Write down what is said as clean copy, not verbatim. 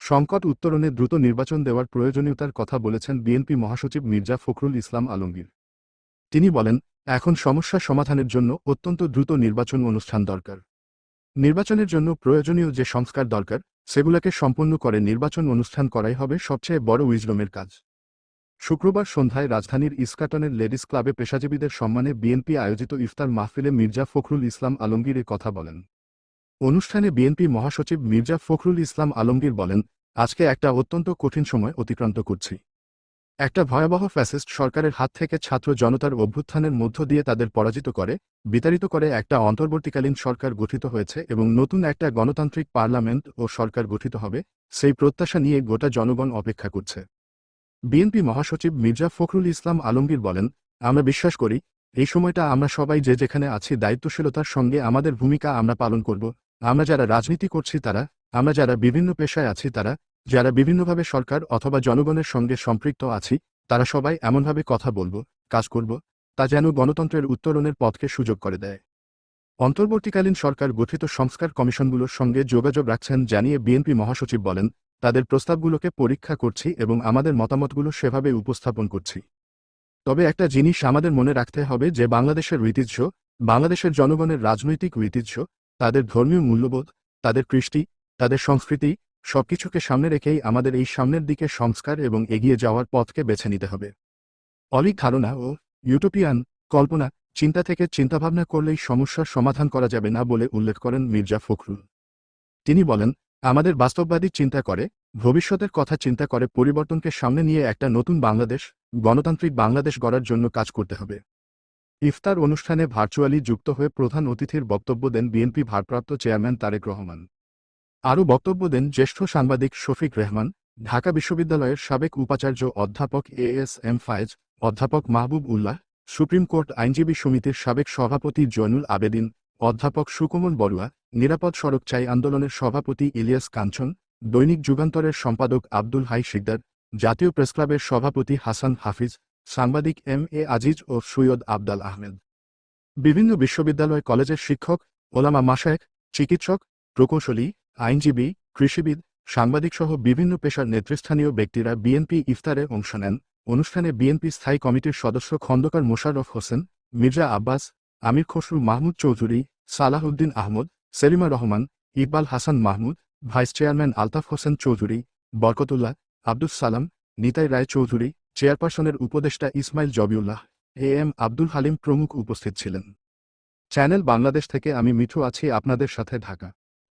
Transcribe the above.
সংকট উত্তরণে দ্রুত নির্বাচন দেওয়ার প্রয়োজনীয়তার কথা বলেছেন বিএনপি মহাসচিব মির্জা ফখরুল ইসলাম আলমগীর। তিনি বলেন, এখন সমস্যা সমাধানের জন্য অত্যন্ত দ্রুত নির্বাচন অনুষ্ঠান দরকার। নির্বাচনের জন্য প্রয়োজনীয় যে সংস্কার দরকার সেগুলোকে সম্পন্ন করে নির্বাচন অনুষ্ঠান করাই হবে সবচেয়ে বড় উইজডমের কাজ। শুক্রবার সন্ধ্যায় রাজধানীর ইস্কাটনের লেডিস ক্লাবে পেশাজীবীদের সম্মানে বিএনপি আয়োজিত ইফতার মাহফিলে মির্জা ফখরুল ইসলাম আলমগীর এ কথা বলেন। অনুষ্ঠানে বিএনপি মহাসচিব মির্জা ফখরুল ইসলাম আলমগীর বলেন, আজকে একটা অত্যন্ত কঠিন সময় অতিক্রান্ত করছি। একটা ভয়াবহ ফ্যাসিস্ট সরকারের হাত থেকে ছাত্র জনতার অভ্যুত্থানের মধ্য দিয়ে তাদের পরাজিত করে বিতাড়িত করে একটা অন্তর্বর্তীকালীন সরকার গঠিত হয়েছে এবং নতুন একটা গণতান্ত্রিক পার্লামেন্ট ও সরকার গঠিত হবে, সেই প্রত্যাশা নিয়ে গোটা জনগণ অপেক্ষা করছে। বিএনপি মহাসচিব মির্জা ফখরুল ইসলাম আলমগীর বলেন, আমরা বিশ্বাস করি এই সময়টা আমরা সবাই যে যেখানে আছি দায়িত্বশীলতার সঙ্গে আমাদের ভূমিকা আমরা পালন করব। আমরা যারা রাজনীতি করছি তারা, আমরা যারা বিভিন্ন পেশায় আছি তারা, যারা বিভিন্নভাবে সরকার অথবা জনগণের সঙ্গে সম্পৃক্ত আছি, তারা সবাই এমনভাবে কথা বলব, কাজ করব, তা যেন গণতন্ত্রের উত্তরণের পথকে সুযোগ করে দেয়। অন্তর্বর্তীকালীন সরকার গঠিত সংস্কার কমিশনগুলোর সঙ্গে যোগাযোগ রাখছেন জানিয়ে বিএনপি মহাসচিব বলেন, তাদের প্রস্তাবগুলোকে পরীক্ষা করছি এবং আমাদের মতামতগুলো সেভাবে উপস্থাপন করছি। তবে একটা জিনিস আমাদের মনে রাখতে হবে যে বাংলাদেশের ঐতিহ্য, বাংলাদেশের জনগণের রাজনৈতিক ঐতিহ্য, তাদের ধর্মীয় মূল্যবোধ, তাদের কৃষ্টি, তাদের সংস্কৃতি সবকিছুকে সামনে রেখেই আমাদের এই সামনের দিকে সংস্কার এবং এগিয়ে যাওয়ার পথকে বেছে নিতে হবে। অলীক ধারণা ও ইউটোপিয়ান কল্পনা চিন্তা থেকে চিন্তাভাবনা করলেই সমস্যার সমাধান করা যাবে না বলে উল্লেখ করেন মির্জা ফখরুল। তিনি বলেন, আমাদের বাস্তববাদী চিন্তা করে, ভবিষ্যতের কথা চিন্তা করে পরিবর্তনকে সামনে নিয়ে একটা নতুন বাংলাদেশ, গণতান্ত্রিক বাংলাদেশ গড়ার জন্য কাজ করতে হবে। ইফতার অনুষ্ঠানে ভার্চুয়ালি যুক্ত হয়ে প্রধান অতিথির বক্তব্য দেন বিএনপি ভারপ্রাপ্ত চেয়ারম্যান তারেক রহমান। আরও বক্তব্য দেন জ্যেষ্ঠ সাংবাদিক শফিক রেহমান, ঢাকা বিশ্ববিদ্যালয়ের সাবেক উপাচার্য অধ্যাপক এএস.এম. ফায়েজ, অধ্যাপক মাহবুব উল্লাহ, সুপ্রিম কোর্ট আইনজীবী সমিতির সাবেক সভাপতি জয়নুল আবেদিন, অধ্যাপক সুকোমল বড়ুয়া, নিরাপদ সড়ক চাই আন্দোলনের সভাপতি ইলিয়াস কাঞ্চন, দৈনিক যুগান্তরের সম্পাদক আব্দুল হাই শিকদার, জাতীয় প্রেসক্লাবের সভাপতি হাসান হাফিজ, সাংবাদিক এম.এ. আজিজ ও সৈয়দ আবদাল আহমেদ। বিভিন্ন বিশ্ববিদ্যালয় কলেজের শিক্ষক, ওলামা মাশায়েখ, চিকিৎসক, প্রকৌশলী, আইনজীবী, কৃষিবিদ, সাংবাদিকসহ বিভিন্ন পেশার নেতৃস্থানীয় ব্যক্তিরা বিএনপি ইফতারে অংশ নেন। অনুষ্ঠানে বিএনপি স্থায়ী কমিটির সদস্য খন্দকার মোশাররফ হোসেন, মির্জা আব্বাস, আমির খসরু মাহমুদ চৌধুরী, সালাহ উদ্দিন আহমদ, সেলিমা রহমান, ইকবাল হাসান মাহমুদ, ভাইস চেয়ারম্যান আলতাফ হোসেন চৌধুরী, বরকতুল্লাহ, আব্দুস সালাম, নিতাই রায় চৌধুরী, চেয়ারপারসনের উপদেষ্টা ইসমাইল জবিউল্লাহ, এ.এম. আব্দুল হালিম প্রমুখ উপস্থিত ছিলেন। চ্যানেল বাংলাদেশ থেকে আমি মিঠু আছি আপনাদের সাথে, ঢাকা।